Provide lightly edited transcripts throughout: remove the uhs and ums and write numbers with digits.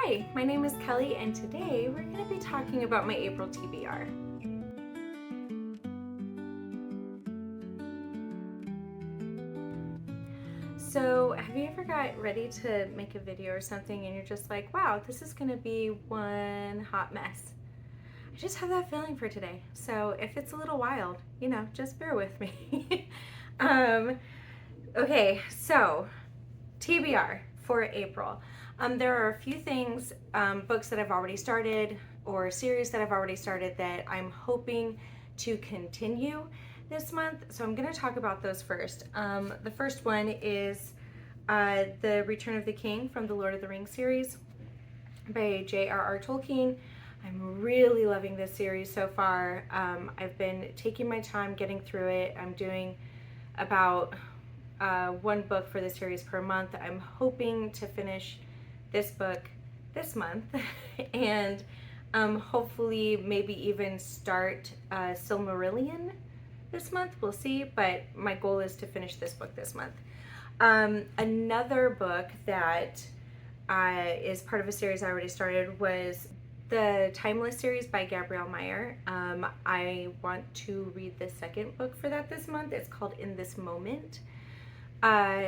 Hi, my name is Kelly, and today we're going to be talking about my April TBR. So, have you ever got ready to make a video or something and you're just like, wow, this is going to be one hot mess? I just have that feeling for today. So, if it's a little wild, just bear with me. Okay, so TBR for April. There are a few things, books that I've already started or series that I've already started that I'm hoping to continue this month. So I'm going to talk about those first. The first one is The Return of the King from the Lord of the Rings series by J.R.R. Tolkien. I'm really loving this series so far. I've been taking my time getting through it. I'm doing about one book for the series per month. I'm hoping to finish this book this month and hopefully maybe even start Silmarillion this month. We'll see, but my goal is to finish this book this month. Another book that is part of a series I already started was the Timeless series by Gabrielle Meyer. I want to read the second book for that this month. It's called In This Moment.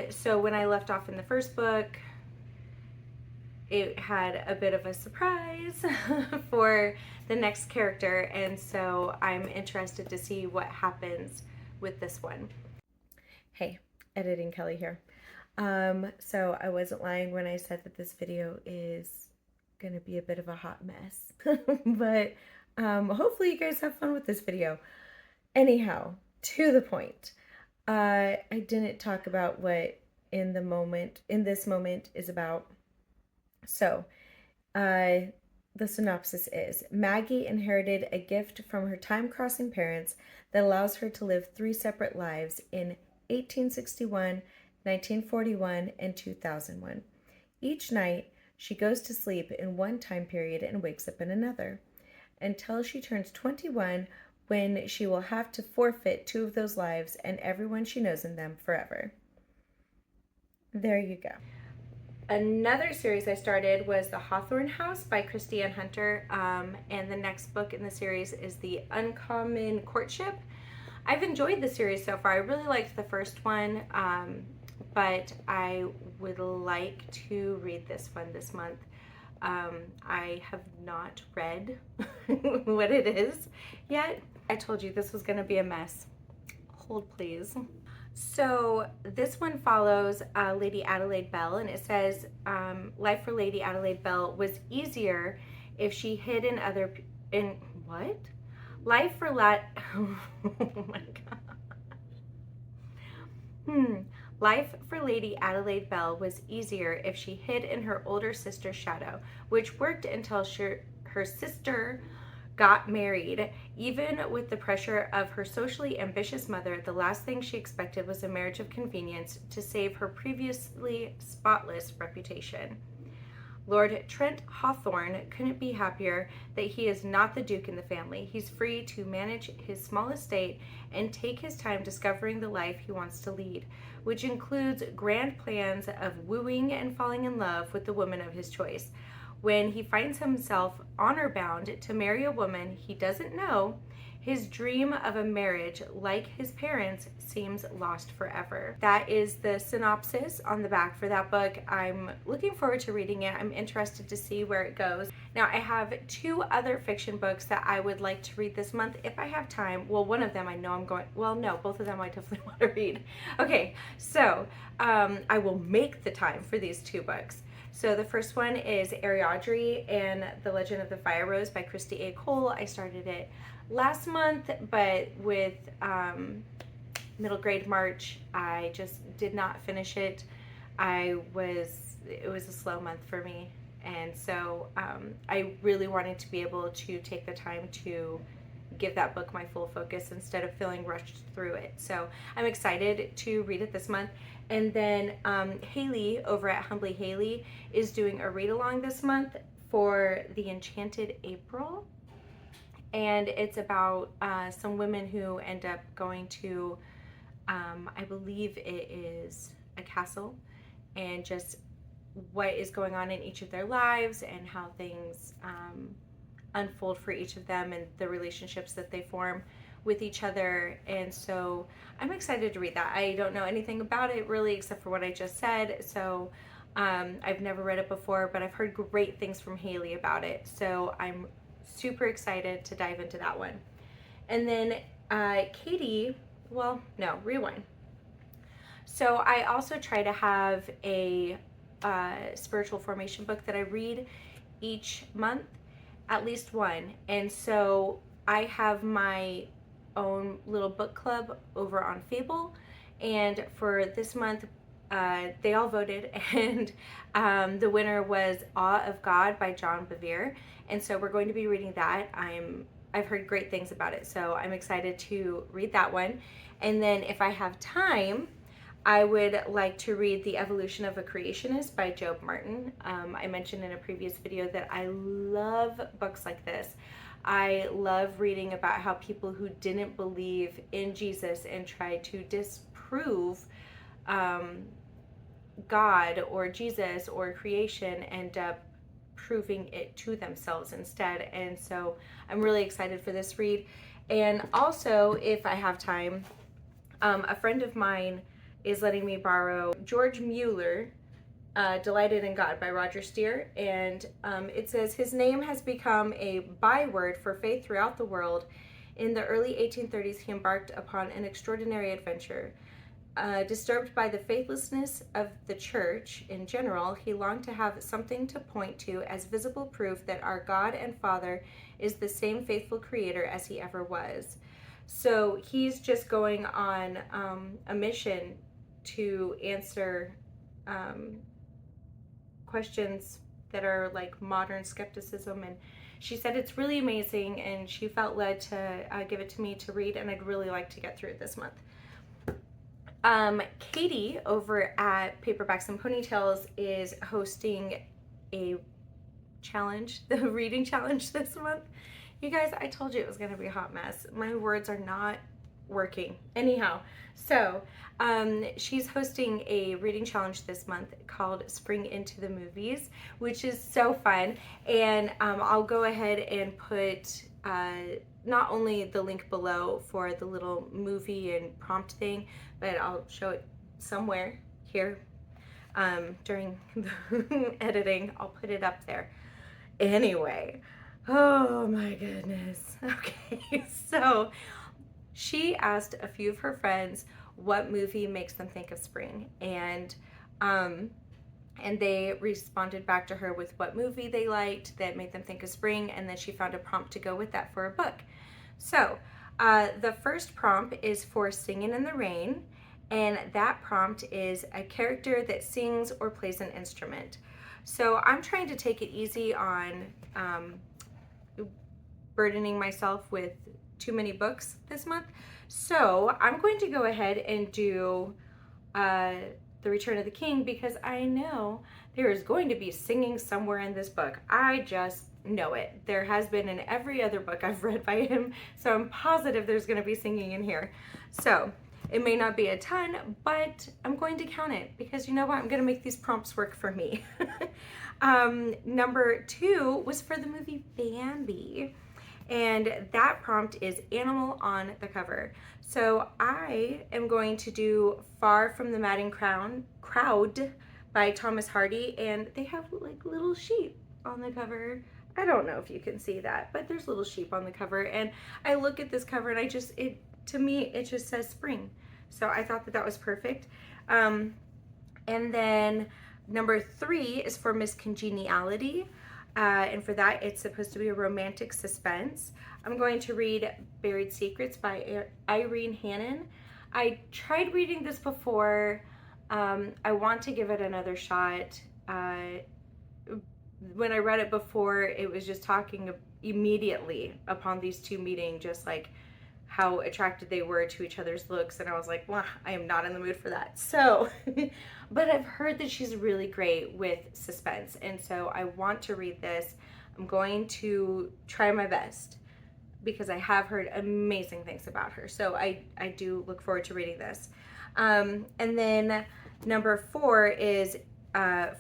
So when I left off in the first book, it had a bit of a surprise for the next character, and so I'm interested to see what happens with this one. Hey, editing Kelly here. So I wasn't lying when I said that this video is gonna be a bit of a hot mess, but hopefully you guys have fun with this video. Anyhow, to the point. I didn't talk about what In This Moment is about. So, the synopsis is Maggie inherited a gift from her time-crossing parents that allows her to live 3 separate lives in 1861, 1941, and 2001. Each night, she goes to sleep in one time period and wakes up in another, until she turns 21, when she will have to forfeit 2 of those lives and everyone she knows in them forever. There you go. Another series I started was The Hawthorne House by Kristi and Hunter, and the next book in the series is The Uncommon Courtship. I've enjoyed the series so far. I really liked the first one, but I would like to read this one this month. I have not read what it is yet. I told you this was going to be a mess. Hold please. So this one follows Lady Adelaide Bell, and it says life for Lady Adelaide Bell was easier if she hid life for oh my god. Life for Lady Adelaide Bell was easier if she hid in her older sister's shadow, which worked until her sister got married. Even with the pressure of her socially ambitious mother, the last thing she expected was a marriage of convenience to save her previously spotless reputation. Lord Trent Hawthorne couldn't be happier that he is not the Duke in the family. He's free to manage his small estate and take his time discovering the life he wants to lead, which includes grand plans of wooing and falling in love with the woman of his choice. When he finds himself honor-bound to marry a woman he doesn't know, his dream of a marriage like his parents seems lost forever. That is the synopsis on the back for that book. I'm looking forward to reading it. I'm interested to see where it goes. Now, I have 2 other fiction books that I would like to read this month if I have time. Well, one of them I know I'm going, well, no, both of them I definitely want to read. Okay, so I will make the time for these 2 books. So the first one is Ariadne and the Legend of the Fire Rose by Kristi A. Cole. I started it last month, but with middle grade March, I just did not finish it. It was a slow month for me, and so I really wanted to be able to take the time to give that book my full focus instead of feeling rushed through it. So I'm excited to read it this month. And then Haley over at Humbly Haley is doing a read-along this month for the Enchanted April. And it's about some women who end up going to, I believe it is a castle, and just what is going on in each of their lives and how things unfold for each of them and the relationships that they form with each other. And so I'm excited to read that. I don't know anything about it really except for what I just said. So I've never read it before, but I've heard great things from Haley about it. So I'm super excited to dive into that one. And then Katie, well, no, rewind. So I also try to have a spiritual formation book that I read each month, at least one. And so I have my own little book club over on Fable. And for this month, they all voted, and the winner was Awe of God by John Bevere. And so we're going to be reading that. I've heard great things about it, so I'm excited to read that one. And then if I have time, I would like to read The Evolution of a Creationist by Jobe Martin. I mentioned in a previous video that I love books like this. I love reading about how people who didn't believe in Jesus and tried to disprove God or Jesus or creation end up proving it to themselves instead. And so I'm really excited for this read. And also, if I have time, a friend of mine is letting me borrow George Muller, Delighted in God by Roger Steer. And it says, his name has become a byword for faith throughout the world. In the early 1830s, he embarked upon an extraordinary adventure. Disturbed by the faithlessness of the church in general, he longed to have something to point to as visible proof that our God and Father is the same faithful creator as he ever was. So he's just going on a mission to answer questions that are like modern skepticism. And she said it's really amazing, and she felt led to give it to me to read, and I'd really like to get through it this month. Katie over at Paperbacks and Ponytails is hosting a challenge, the reading challenge this month. You guys, I told you it was going to be a hot mess. My words are not working. Anyhow, so she's hosting a reading challenge this month called Spring into the Movies, which is so fun. And I'll go ahead and put not only the link below for the little movie and prompt thing, but I'll show it somewhere here during the editing. I'll put it up there. Anyway, oh my goodness. Okay, so she asked a few of her friends what movie makes them think of spring, and they responded back to her with what movie they liked that made them think of spring, and then she found a prompt to go with that for a book. So the first prompt is for Singing in the Rain, and that prompt is a character that sings or plays an instrument. So I'm trying to take it easy on burdening myself with too many books this month. So I'm going to go ahead and do The Return of the King, because I know there is going to be singing somewhere in this book. I just know it. There has been in every other book I've read by him, so I'm positive there's going to be singing in here. So it may not be a ton, but I'm going to count it, because you know what? I'm going to make these prompts work for me. Number 2 was for the movie Bambi, and that prompt is animal on the cover. So I am going to do Far from the Madding Crowd by Thomas Hardy, and they have like little sheep on the cover. I don't know if you can see that, but there's little sheep on the cover, and I look at this cover and to me it just says spring. So I thought that was perfect. And then number 3 is for Miss Congeniality. And for that, it's supposed to be a romantic suspense. I'm going to read Buried Secrets by Irene Hannon. I tried reading this before. I want to give it another shot. When I read it before, it was just talking immediately upon these two meeting, just like how attracted they were to each other's looks, and I was like, well, I am not in the mood for that. So, but I've heard that she's really great with suspense, and so I want to read this. I'm going to try my best, because I have heard amazing things about her. So I do look forward to reading this. And then number 4 is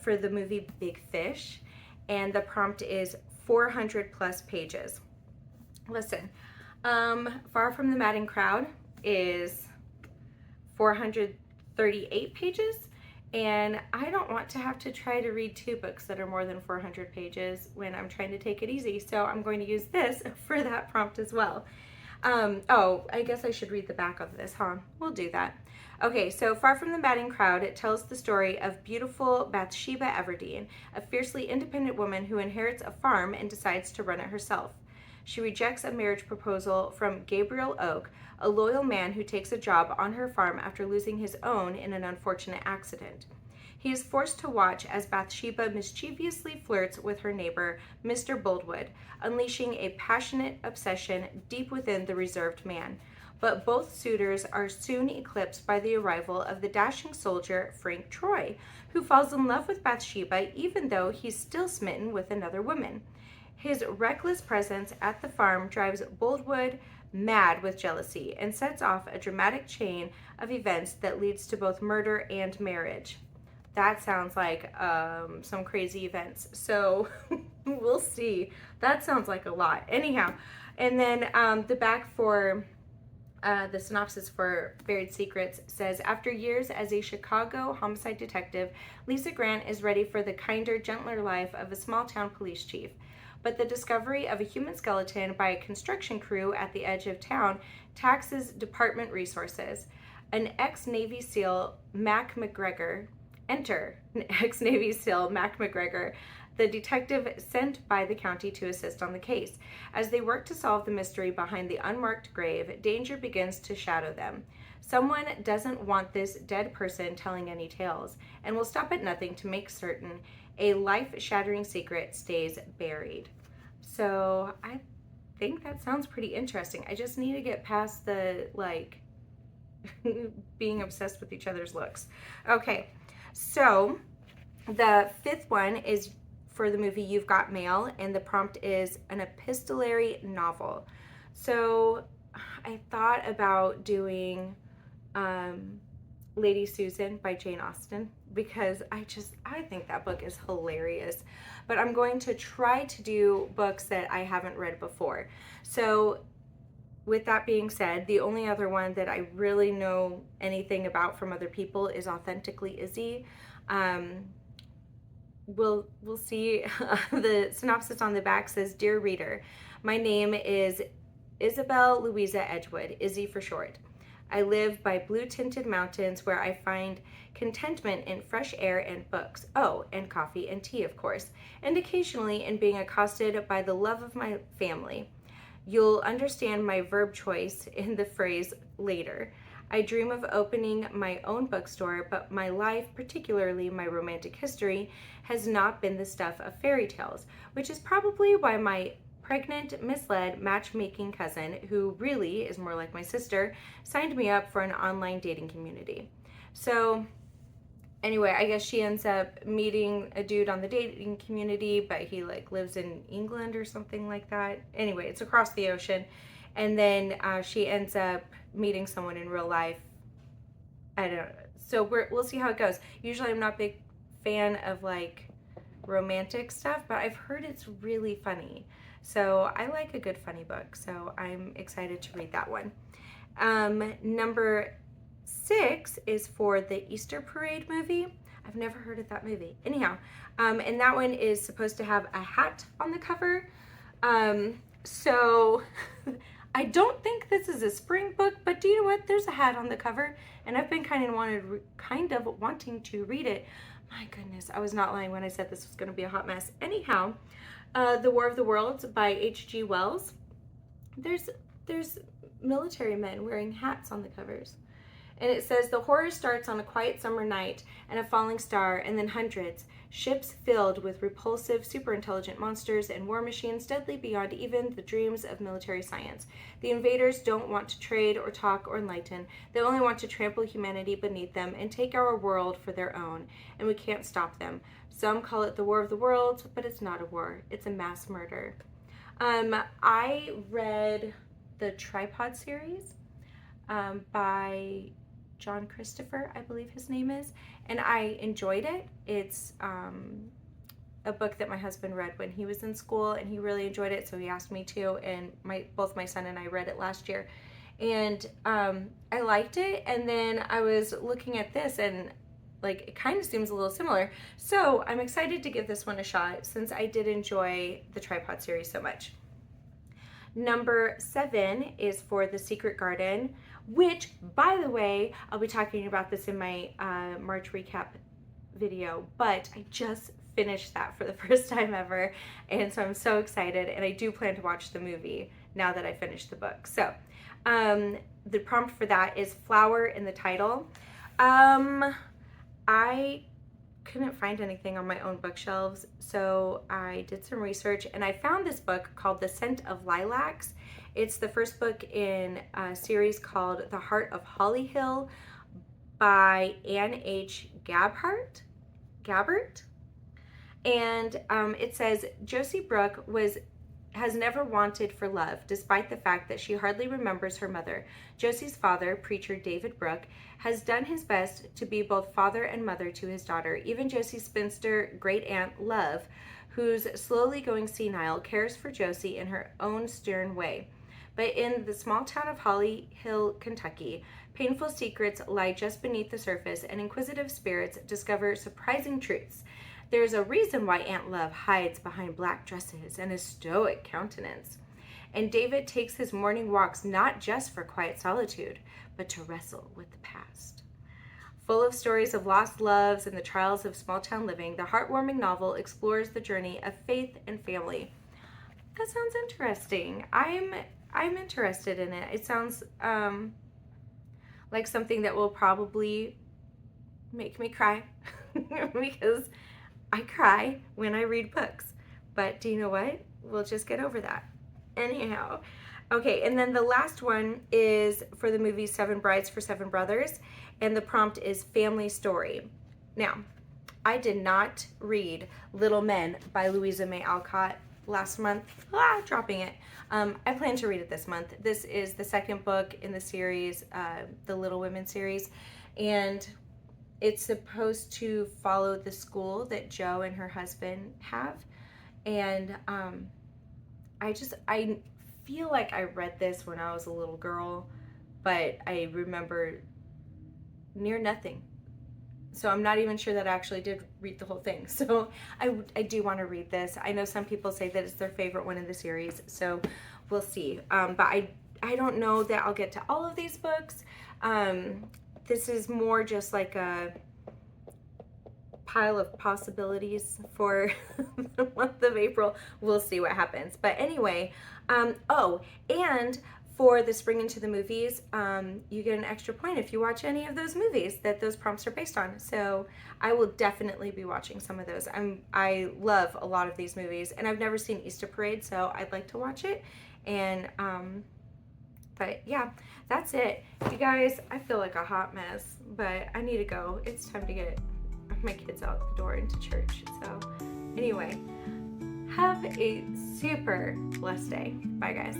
for the movie Big Fish, and the prompt is 400 plus pages. Listen, Far from the Madding Crowd is 438 pages, and I don't want to have to try to read 2 books that are more than 400 pages when I'm trying to take it easy, so I'm going to use this for that prompt as well. Oh, I guess I should read the back of this, huh? We'll do that. Okay, so Far from the Madding Crowd, it tells the story of beautiful Bathsheba Everdeen, a fiercely independent woman who inherits a farm and decides to run it herself. She rejects a marriage proposal from Gabrielle Oak, a loyal man who takes a job on her farm after losing his own in an unfortunate accident. He is forced to watch as Bathsheba mischievously flirts with her neighbor, Mr. Boldwood, unleashing a passionate obsession deep within the reserved man. But both suitors are soon eclipsed by the arrival of the dashing soldier, Frank Troy, who falls in love with Bathsheba even though he's still smitten with another woman. His reckless presence at the farm drives Boldwood mad with jealousy and sets off a dramatic chain of events that leads to both murder and marriage. That sounds like some crazy events, so we'll see. That sounds like a lot. Anyhow, and then the back for the synopsis for Buried Secrets says, after years as a Chicago homicide detective, Lisa Grant is ready for the kinder, gentler life of a small-town police chief. But the discovery of a human skeleton by a construction crew at the edge of town taxes department resources. Enter ex-Navy SEAL Mac McGregor, the detective sent by the county to assist on the case. As they work to solve the mystery behind the unmarked grave, danger begins to shadow them. Someone doesn't want this dead person telling any tales, and will stop at nothing to make certain a life-shattering secret stays buried. So I think that sounds pretty interesting. I just need to get past the, being obsessed with each other's looks. Okay, so the 5th one is for the movie You've Got Mail, and the prompt is an epistolary novel. So I thought about doing Lady Susan by Jane Austen, because I think that book is hilarious. But I'm going to try to do books that I haven't read before. So with that being said, the only other one that I really know anything about from other people is Authentically, Izzy. We'll see. The synopsis on the back says, Dear reader, my name is Isabel Louisa Edgewood, Izzy for short. I live by blue-tinted mountains where I find contentment in fresh air and books. Oh, and coffee and tea, of course. And occasionally in being accosted by the love of my family. You'll understand my verb choice in the phrase later. I dream of opening my own bookstore, but my life, particularly my romantic history, has not been the stuff of fairy tales, which is probably why my pregnant, misled matchmaking cousin, who really is more like my sister, signed me up for an online dating community. So anyway, I guess she ends up meeting a dude on the dating community, but he lives in England or something like that. Anyway, it's across the ocean. And then she ends up meeting someone in real life. I don't know. So we'll see how it goes. Usually I'm not a big fan of romantic stuff, but I've heard it's really funny. So I like a good funny book, so I'm excited to read that one. Number 6 is for the Easter Parade movie. I've never heard of that movie. Anyhow, and that one is supposed to have a hat on the cover. So I don't think this is a spring book, but do you know what? There's a hat on the cover, and I've been kind of wanting to read it. My goodness, I was not lying when I said this was going to be a hot mess. Anyhow, The War of the Worlds by H.G. Wells. There's military men wearing hats on the covers. And it says, the horror starts on a quiet summer night and a falling star, and then hundreds, ships filled with repulsive, super-intelligent monsters and war machines deadly beyond even the dreams of military science. The invaders don't want to trade or talk or enlighten. They only want to trample humanity beneath them and take our world for their own, and we can't stop them. Some call it the War of the Worlds, but it's not a war. It's a mass murder. I read the Tripod series by John Christopher, I believe his name is, and I enjoyed it. It's a book that my husband read when he was in school, and he really enjoyed it, so he asked me to, and both my son and I read it last year, and I liked it. And then I was looking at this, and like, it kind of seems a little similar, so I'm excited to give this one a shot since I did enjoy the Tripod series so much. Number 7 is For the Secret Garden, which, by the way, I'll be talking about this in my March recap video, but I just finished that for the first time ever, and so I'm so excited, and I do plan to watch the movie now that I finished the book. So the prompt for that is flower in the title. I couldn't find anything on my own bookshelves, so I did some research, and I found this book called The Scent of Lilacs. It's the first book in a series called The Heart of Holly Hill by Anne H. Gabbert. And it says, Josie Brooke has never wanted for love, despite the fact that she hardly remembers her mother. Josie's father, preacher David Brooke, has done his best to be both father and mother to his daughter. Even Josie's spinster great-aunt, Love, who's slowly going senile, cares for Josie in her own stern way. But in the small town of Holly Hill, Kentucky, painful secrets lie just beneath the surface, and inquisitive spirits discover surprising truths. There's a reason why Aunt Love hides behind black dresses and a stoic countenance. And David takes his morning walks not just for quiet solitude, but to wrestle with the past. Full of stories of lost loves and the trials of small-town living, the heartwarming novel explores the journey of faith and family. That sounds interesting. I'm interested in it. It sounds like something that will probably make me cry because I cry when I read books. But do you know what? We'll just get over that. Anyhow. Okay, and then the last one is for the movie Seven Brides for Seven Brothers, and the prompt is family story. Now, I did not read Little Men by Louisa May Alcott last month. Dropping it. I plan to read it this month. This is the second book in the series, the Little Women series, and it's supposed to follow the school that Jo and her husband have. And I feel like I read this when I was a little girl, but I remember near nothing. So I'm not even sure that I actually did read the whole thing. So I do want to read this. I know some people say that it's their favorite one in the series, so we'll see. But I don't know that I'll get to all of these books. This is more just like a pile of possibilities for the month of April. We'll see what happens. But anyway, and for the Spring Into the Movies, you get an extra point if you watch any of those movies that those prompts are based on. So I will definitely be watching some of those. I love a lot of these movies, and I've never seen Easter Parade, so I'd like to watch it. And but yeah, that's it. You guys, I feel like a hot mess, but I need to go. It's time to get my kids out the door into church. So anyway, have a super blessed day. Bye, guys.